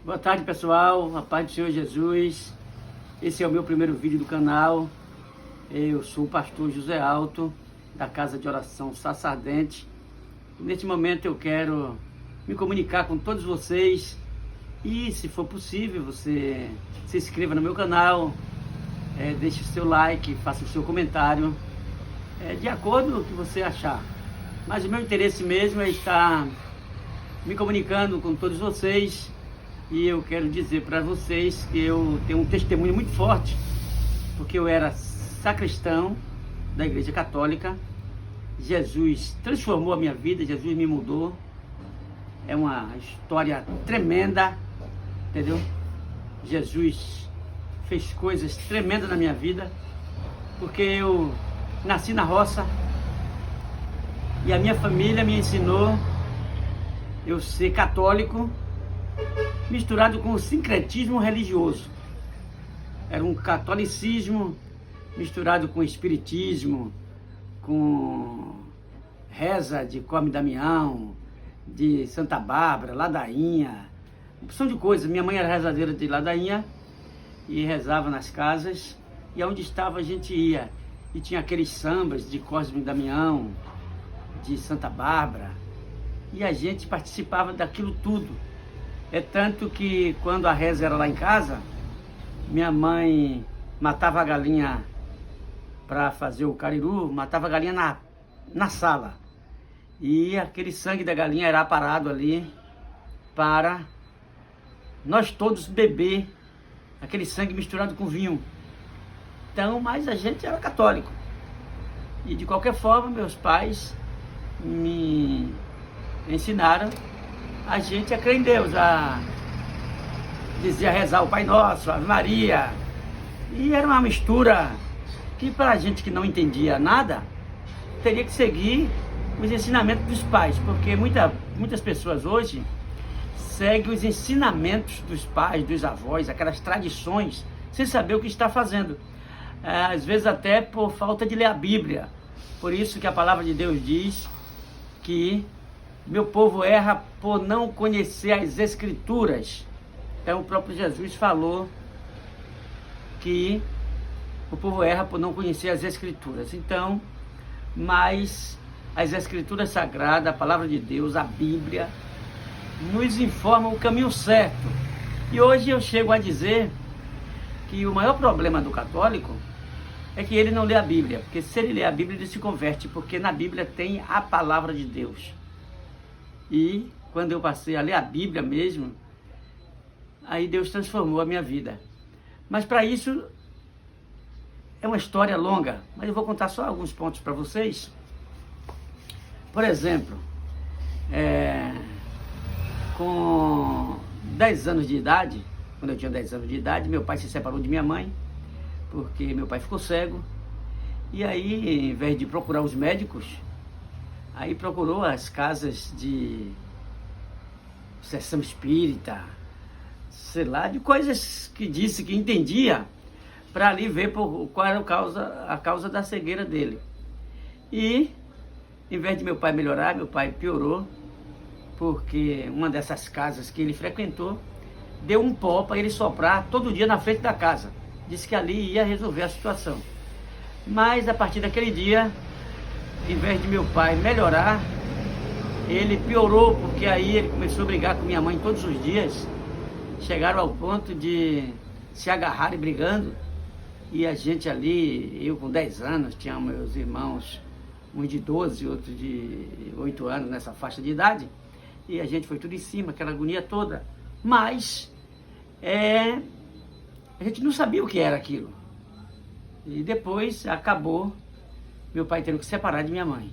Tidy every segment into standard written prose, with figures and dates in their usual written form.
Boa tarde, pessoal, a paz do Senhor Jesus. Esse é o meu primeiro vídeo do canal. Eu sou o pastor José Alto, da Casa de Oração Saça Ardente. Neste momento eu quero me comunicar com todos vocês e, se for possível, você se inscreva no meu canal, deixe o seu like, faça o seu comentário, de acordo com o que você achar. Mas o meu interesse mesmo é estar me comunicando com todos vocês. E eu quero dizer para vocês que eu tenho um testemunho muito forte, porque eu era sacristão da Igreja Católica. Jesus transformou a minha vida, Jesus me mudou. É uma história tremenda, entendeu? Jesus fez coisas tremendas na minha vida, porque eu nasci na roça e a minha família me ensinou eu ser católico, misturado com o sincretismo religioso. Era um catolicismo misturado com espiritismo, com reza de Come Damião, de Santa Bárbara, ladainha, uma opção de coisas. Minha mãe era rezadeira de ladainha e rezava nas casas, e aonde estava a gente ia. E tinha aqueles sambas de Cosme Damião, de Santa Bárbara, e a gente participava daquilo tudo. É tanto que quando a reza era lá em casa, minha mãe matava a galinha para fazer o cariru, matava a galinha na sala. E aquele sangue da galinha era parado ali para nós todos beber aquele sangue misturado com vinho. Então, mas a gente era católico. E de qualquer forma, meus pais me ensinaram a gente a crer em Deus, a rezar o Pai Nosso, a Ave Maria. E era uma mistura que, para a gente que não entendia nada, teria que seguir os ensinamentos dos pais, porque muitas pessoas hoje seguem os ensinamentos dos pais, dos avós, aquelas tradições, sem saber o que está fazendo. Às vezes até por falta de ler a Bíblia. Por isso que a palavra de Deus diz que meu povo erra por não conhecer as Escrituras. Então o próprio Jesus falou que o povo erra por não conhecer as Escrituras. Então, mas as Escrituras Sagradas, a palavra de Deus, a Bíblia, nos informam o caminho certo. E hoje eu chego a dizer que o maior problema do católico é que ele não lê a Bíblia. Porque se ele lê a Bíblia, ele se converte, porque na Bíblia tem a palavra de Deus. E quando eu passei a ler a Bíblia mesmo, aí Deus transformou a minha vida. Mas para isso é uma história longa, mas eu vou contar só alguns pontos para vocês. Por exemplo, com 10 anos de idade, quando eu tinha 10 anos de idade, meu pai se separou de minha mãe, porque meu pai ficou cego. E aí, em vez de procurar os médicos, aí procurou as casas de sessão espírita, sei lá, de coisas que disse que entendia, para ali ver qual era a causa da cegueira dele. E, em vez de meu pai melhorar, meu pai piorou, porque uma dessas casas que ele frequentou deu um pó para ele soprar todo dia na frente da casa. Disse que ali ia resolver a situação. Mas, a partir daquele dia, em vez de meu pai melhorar, ele piorou, porque aí ele começou a brigar com minha mãe todos os dias. Chegaram ao ponto de se agarrarem brigando. E a gente ali, eu com 10 anos, tinha meus irmãos, uns de 12, outros de 8 anos nessa faixa de idade. E a gente foi tudo em cima, aquela agonia toda. Mas a gente não sabia o que era aquilo. E depois acabou meu pai tendo que se separar de minha mãe.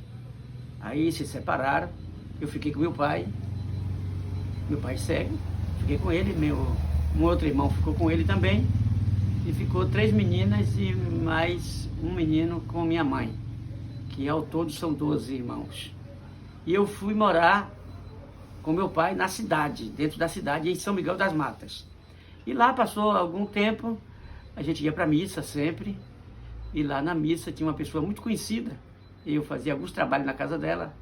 Aí se separaram, eu fiquei com meu pai cego, fiquei com ele, um outro irmão ficou com ele também, e ficou 3 meninas e mais um menino com minha mãe, que ao todo são 12 irmãos. E eu fui morar com meu pai na cidade, dentro da cidade, em São Miguel das Matas. E lá passou algum tempo, a gente ia para a missa sempre. E lá na missa tinha uma pessoa muito conhecida. Eu fazia alguns trabalhos na casa dela.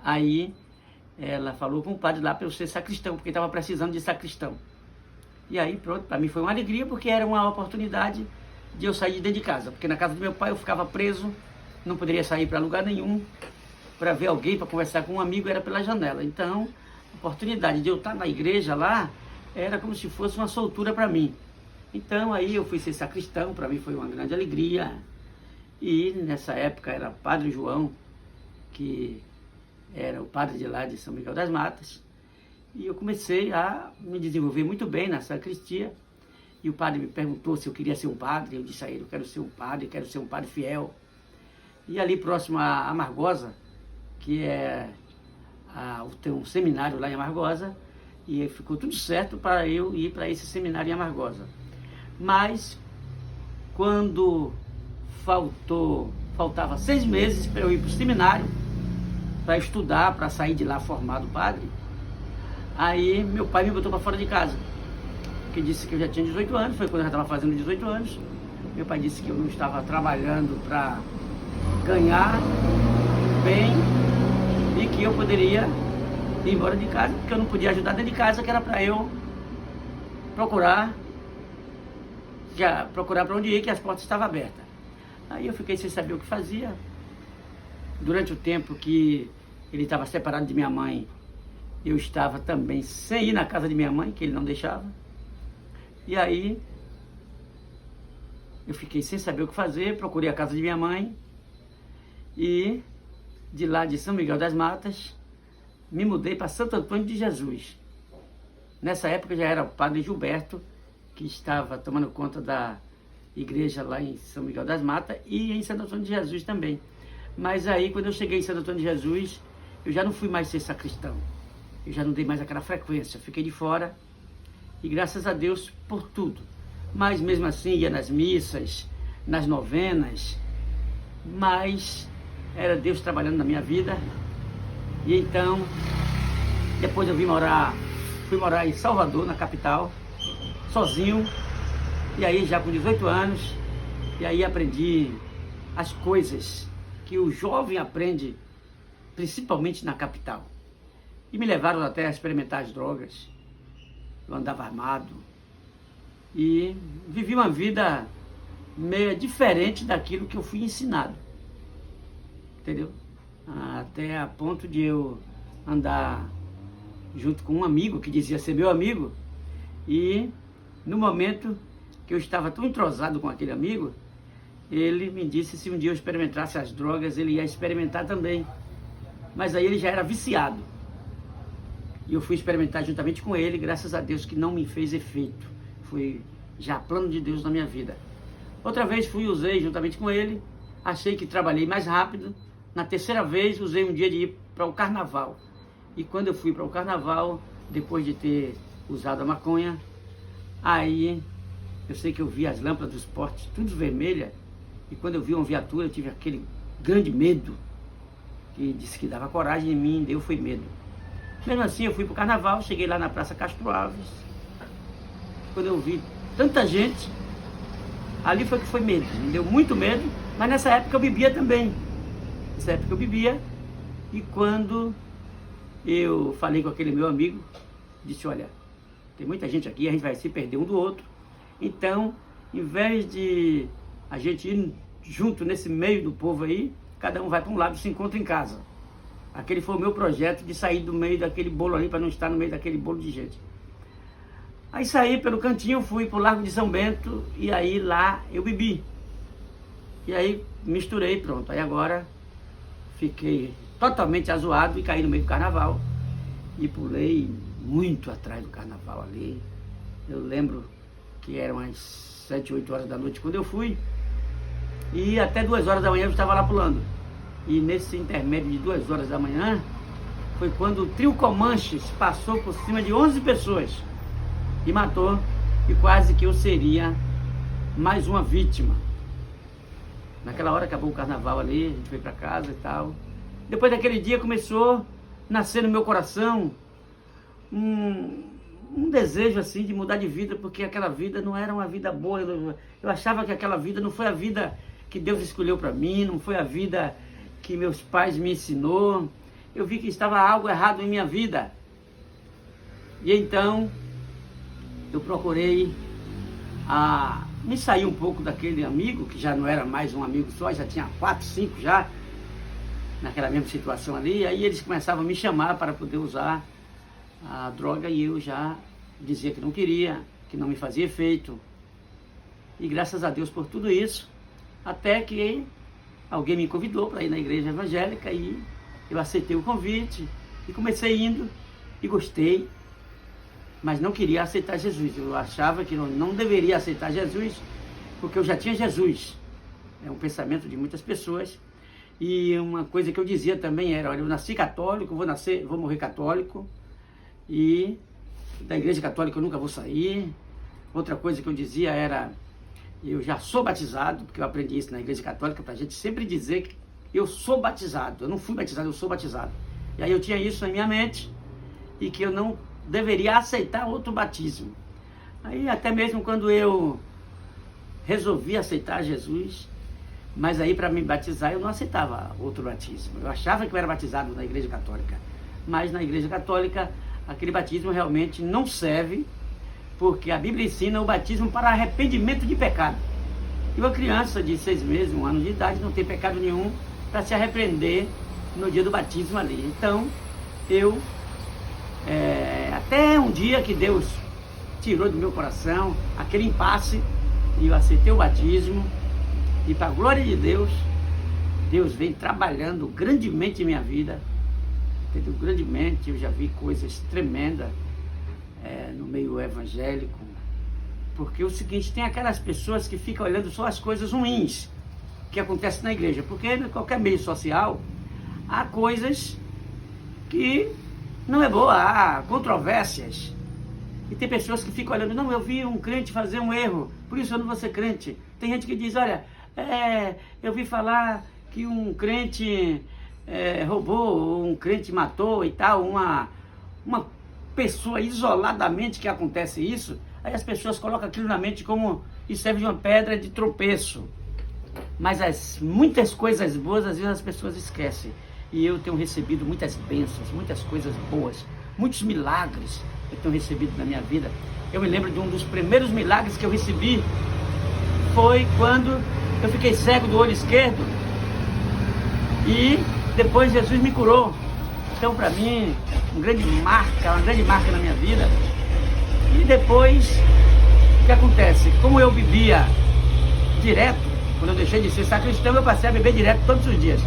Aí ela falou com o padre lá para eu ser sacristão, porque estava precisando de sacristão. E aí, pronto, para mim foi uma alegria, porque era uma oportunidade de eu sair de dentro de casa. Porque na casa do meu pai eu ficava preso, não poderia sair para lugar nenhum, para ver alguém, para conversar com um amigo, era pela janela. Então, a oportunidade de eu estar na igreja lá, era como se fosse uma soltura para mim. Então, aí eu fui ser sacristão, para mim foi uma grande alegria. E nessa época era Padre João, que era o padre de lá de São Miguel das Matas. E eu comecei a me desenvolver muito bem na sacristia. E o padre me perguntou se eu queria ser um padre. Eu disse a ele, eu quero ser um padre fiel. E ali próximo a Amargosa, que tem um seminário lá em Amargosa, e ficou tudo certo para eu ir para esse seminário em Amargosa. Mas, quando faltava 6 meses para eu ir para o seminário, para estudar, para sair de lá formado padre, aí meu pai me botou para fora de casa, porque disse que eu já tinha 18 anos, foi quando eu já estava fazendo 18 anos. Meu pai disse que eu não estava trabalhando para ganhar bem e que eu poderia ir embora de casa, porque eu não podia ajudar dentro de casa, que era para eu procurar para onde ir, que as portas estavam abertas. Aí eu fiquei sem saber o que fazia. Durante o tempo que ele estava separado de minha mãe, eu estava também sem ir na casa de minha mãe, que ele não deixava. E aí eu fiquei sem saber o que fazer, procurei a casa de minha mãe e de lá de São Miguel das Matas me mudei para Santo Antônio de Jesus. Nessa época já era o padre Gilberto, que estava tomando conta da igreja lá em São Miguel das Matas e em Santo Antônio de Jesus também. Mas aí, quando eu cheguei em Santo Antônio de Jesus, eu já não fui mais ser sacristão. Eu já não dei mais aquela frequência, fiquei de fora. E graças a Deus por tudo. Mas mesmo assim, ia nas missas, nas novenas, mas era Deus trabalhando na minha vida. E então, depois eu fui morar em Salvador, na capital, sozinho. E aí já com 18 anos, e aí aprendi as coisas que o jovem aprende, principalmente na capital. E me levaram até a experimentar as drogas. Eu andava armado e vivi uma vida meio diferente daquilo que eu fui ensinado. Entendeu? Até a ponto de eu andar junto com um amigo que dizia ser meu amigo, e no momento que eu estava tão entrosado com aquele amigo, ele me disse se um dia eu experimentasse as drogas, ele ia experimentar também. Mas aí ele já era viciado. E eu fui experimentar juntamente com ele, graças a Deus que não me fez efeito. Foi já plano de Deus na minha vida. Outra vez usei juntamente com ele, achei que trabalhei mais rápido. Na terceira vez usei um dia de ir para o carnaval. E quando eu fui para o carnaval, depois de ter usado a maconha, aí eu sei que eu vi as lâmpadas dos postes tudo vermelha, e quando eu vi uma viatura eu tive aquele grande medo, que disse que dava coragem em mim, deu foi medo. Mesmo assim eu fui para o carnaval, cheguei lá na Praça Castro Alves, quando eu vi tanta gente, ali foi que foi medo, me deu muito medo, mas nessa época eu bebia também. Nessa época eu bebia, e quando eu falei com aquele meu amigo, disse, olha, tem muita gente aqui, a gente vai se perder um do outro, então, em vez de a gente ir junto nesse meio do povo aí, cada um vai para um lado e se encontra em casa. Aquele foi o meu projeto de sair do meio daquele bolo ali, para não estar no meio daquele bolo de gente. Aí saí pelo cantinho, fui para o Largo de São Bento, e aí lá eu bebi. E aí misturei, pronto. Aí agora fiquei totalmente azoado e caí no meio do carnaval. E pulei muito atrás do carnaval ali. Eu lembro que eram as 7, 8 horas da noite quando eu fui. E até 2 horas da manhã eu estava lá pulando. E nesse intermédio de 2 horas da manhã, foi quando o trio Comanches passou por cima de 11 pessoas e matou, e quase que eu seria mais uma vítima. Naquela hora acabou o carnaval ali, a gente foi para casa e tal. Depois daquele dia começou a nascer no meu coração um desejo assim de mudar de vida, porque aquela vida não era uma vida boa. Eu achava que aquela vida não foi a vida que Deus escolheu para mim, não foi a vida que meus pais me ensinou. eu vi que estava algo errado em minha vida. E então, eu procurei me sair um pouco daquele amigo, que já não era mais um amigo só, já tinha 4, 5 já, naquela mesma situação ali. Aí eles começavam a me chamar para poder usar a droga e eu já dizia que não queria, que não me fazia efeito. E graças a Deus por tudo isso, até que alguém me convidou para ir na igreja evangélica e eu aceitei o convite e comecei indo e gostei. Mas não queria aceitar Jesus. Eu achava que eu não deveria aceitar Jesus, porque eu já tinha Jesus. É um pensamento de muitas pessoas. E uma coisa que eu dizia também era, olha, eu nasci católico, vou morrer católico, e da igreja católica eu nunca vou sair. Outra coisa que eu dizia era, eu já sou batizado, porque eu aprendi isso na igreja católica, para a gente sempre dizer que eu sou batizado. Eu não fui batizado, eu sou batizado. E aí eu tinha isso na minha mente, e que eu não deveria aceitar outro batismo. Aí até mesmo quando eu resolvi aceitar Jesus, mas aí para me batizar eu não aceitava outro batismo. Eu achava que eu era batizado na igreja católica, mas na igreja católica aquele batismo realmente não serve, porque a Bíblia ensina o batismo para arrependimento de pecado. E uma criança de 6 meses, 1 ano de idade, não tem pecado nenhum para se arrepender no dia do batismo ali. Então eu até um dia que Deus tirou do meu coração aquele impasse e eu aceitei o batismo, e para a glória de Deus, Deus vem trabalhando grandemente em minha vida, entendeu? Grandemente. Eu já vi coisas tremendas no meio evangélico, porque é o seguinte, tem aquelas pessoas que ficam olhando só as coisas ruins que acontecem na igreja, porque em qualquer meio social há coisas que não é boa, há controvérsias. E tem pessoas que ficam olhando, não, eu vi um crente fazer um erro, por isso eu não vou ser crente. Tem gente que diz, olha, eu vi falar que um crente roubou, ou um crente matou e tal, uma pessoa isoladamente que acontece isso, aí as pessoas colocam aquilo na mente como, e serve de uma pedra de tropeço. Mas muitas coisas boas, às vezes as pessoas esquecem. E eu tenho recebido muitas bênçãos, muitas coisas boas, muitos milagres eu tenho recebido na minha vida. Eu me lembro de um dos primeiros milagres que eu recebi, foi quando eu fiquei cego do olho esquerdo, e depois Jesus me curou. Então para mim, uma grande marca na minha vida. E depois, o que acontece? Como eu bebia direto, quando eu deixei de ser sacristão, eu passei a beber direto todos os dias.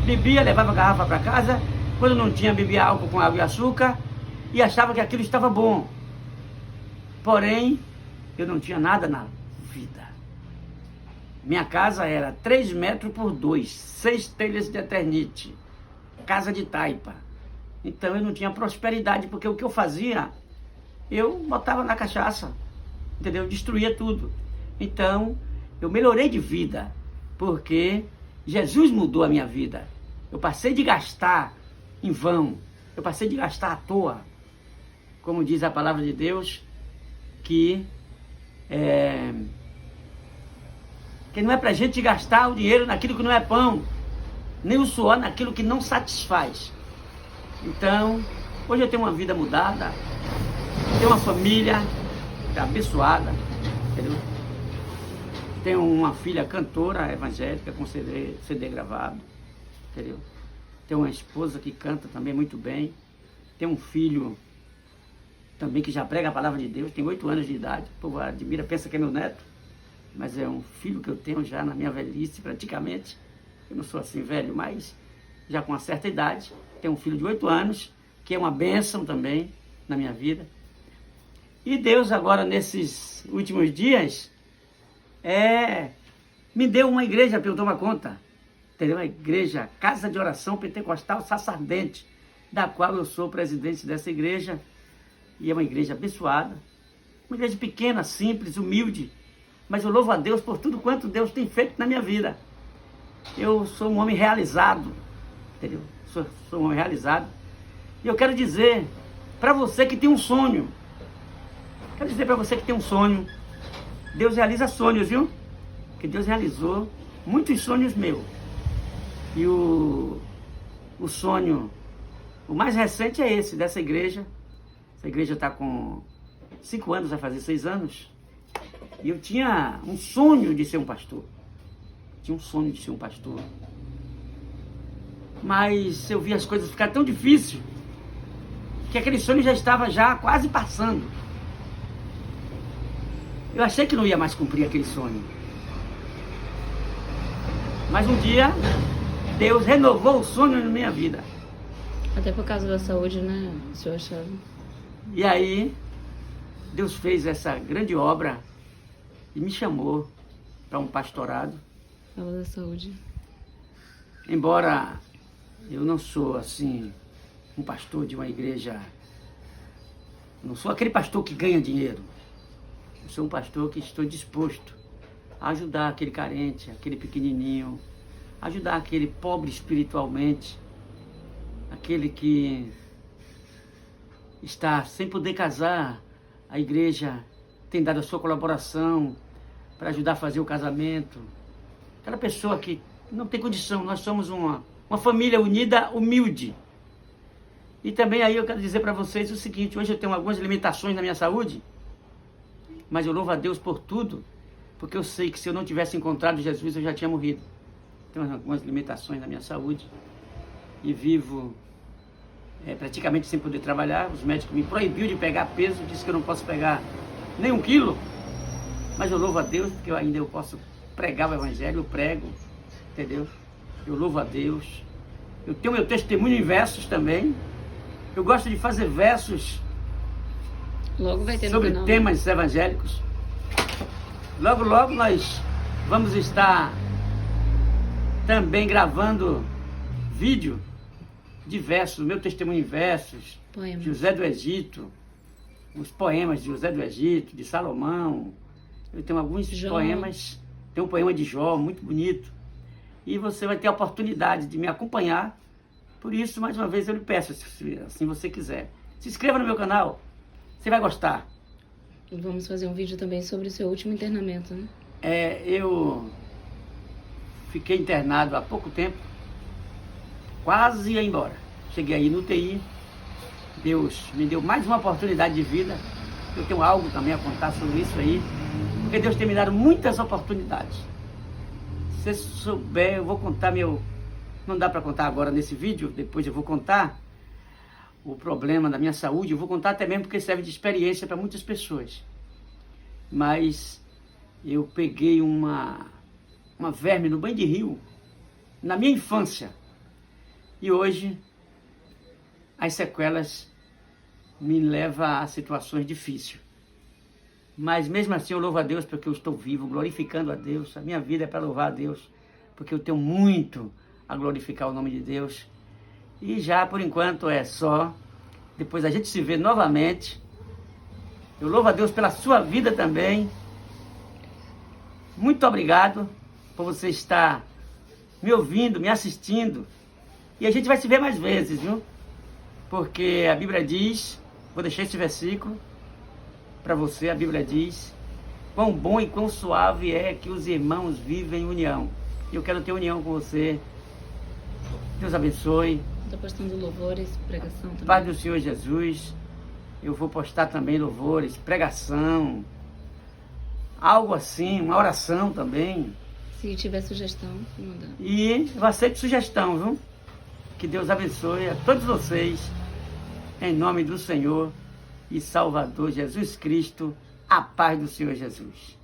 Bebia, levava a garrafa para casa, quando não tinha, bebia álcool com água e açúcar, e achava que aquilo estava bom. Porém, eu não tinha nada na vida. Minha casa era 3 metros por 2, 6 telhas de eternite, casa de taipa. Então eu não tinha prosperidade, porque o que eu fazia, eu botava na cachaça, entendeu? Eu destruía tudo. Então, eu melhorei de vida, porque Jesus mudou a minha vida. Eu passei de gastar em vão, eu passei de gastar à toa. Como diz a palavra de Deus, que não é pra gente gastar o dinheiro naquilo que não é pão, nem o suor naquilo que não satisfaz. Então, hoje eu tenho uma vida mudada, tenho uma família abençoada, entendeu? Tenho uma filha cantora evangélica com CD gravado, entendeu? Tenho uma esposa que canta também muito bem. Tenho um filho também que já prega a palavra de Deus, tem 8 anos de idade. O povo admira, pensa que é meu neto, mas é um filho que eu tenho já na minha velhice praticamente. Eu não sou assim velho, mas já com uma certa idade. Tenho um filho de 8 anos, que é uma bênção também na minha vida. E Deus agora, nesses últimos dias, me deu uma igreja para eu tomar conta. Entendeu? Uma igreja, Casa de Oração Pentecostal Sassardente, da qual eu sou presidente dessa igreja. E é uma igreja abençoada, uma igreja pequena, simples, humilde, mas eu louvo a Deus por tudo quanto Deus tem feito na minha vida. Eu sou um homem realizado, entendeu? Sou um homem realizado. E eu quero dizer para você que tem um sonho, Deus realiza sonhos, viu? Que Deus realizou muitos sonhos meus. E o sonho O mais recente é esse, dessa igreja. Essa igreja está com 5 anos, vai fazer 6 anos. E eu tinha um sonho de ser um pastor. Tinha um sonho de ser um pastor. Mas eu vi as coisas ficar tão difíceis que aquele sonho já estava quase passando. Eu achei que não ia mais cumprir aquele sonho. Mas um dia, Deus renovou o sonho na minha vida. Até por causa da saúde, né, o senhor achava? E aí, Deus fez essa grande obra e me chamou para um pastorado. Fala da saúde. Embora eu não sou, assim, um pastor de uma igreja, não sou aquele pastor que ganha dinheiro. Eu sou um pastor que estou disposto a ajudar aquele carente, aquele pequenininho, ajudar aquele pobre espiritualmente, aquele que está sem poder casar. A igreja tem dado a sua colaboração para ajudar a fazer o casamento. Aquela pessoa que não tem condição. Nós somos uma família unida, humilde. E também aí eu quero dizer para vocês o seguinte: hoje eu tenho algumas limitações na minha saúde, mas eu louvo a Deus por tudo, porque eu sei que se eu não tivesse encontrado Jesus, eu já tinha morrido. Tenho algumas limitações na minha saúde e vivo praticamente sem poder trabalhar. Os médicos me proibiram de pegar peso, disse que eu não posso pegar nem 1 quilo, mas eu louvo a Deus porque eu posso pregar o evangelho, eu prego, entendeu? Eu louvo a Deus. Eu tenho meu testemunho em versos também. Eu gosto de fazer versos Logo vai ter sobre no canal, temas evangélicos. Logo, logo nós vamos estar também gravando vídeo de versos, meu testemunho em versos, Poema. José do Egito, os poemas de José do Egito, de Salomão. Eu tenho alguns poemas, tem um poema de Jó, muito bonito. E você vai ter a oportunidade de me acompanhar. Por isso, mais uma vez, eu lhe peço, se assim você quiser, se inscreva no meu canal, você vai gostar. Vamos fazer um vídeo também sobre o seu último internamento, né? Eu fiquei internado há pouco tempo, quase ia embora. Cheguei aí no UTI, Deus me deu mais uma oportunidade de vida. Eu tenho algo também a contar sobre isso aí, porque Deus tem me dado muitas oportunidades. Se você souber, eu vou contar não dá para contar agora nesse vídeo, depois eu vou contar o problema da minha saúde, eu vou contar até mesmo porque serve de experiência para muitas pessoas. Mas eu peguei uma verme no banho de rio, na minha infância, e hoje as sequelas me levam a situações difíceis. Mas mesmo assim eu louvo a Deus porque eu estou vivo, glorificando a Deus. A minha vida é para louvar a Deus, porque eu tenho muito a glorificar o nome de Deus. E já por enquanto é só. Depois a gente se vê novamente. Eu louvo a Deus pela sua vida também. Muito obrigado por você estar me ouvindo, me assistindo. E a gente vai se ver mais vezes, viu? Porque a Bíblia diz, vou deixar esse versículo para você, a Bíblia diz: quão bom e quão suave é que os irmãos vivem em união. E eu quero ter união com você. Deus abençoe. Estou postando louvores, pregação também. Paz do Senhor Jesus. Eu vou postar também louvores, pregação, algo assim, uma oração também. Se tiver sugestão, manda. E eu aceito sugestão, viu? Que Deus abençoe a todos vocês, em nome do Senhor e Salvador Jesus Cristo, a paz do Senhor Jesus.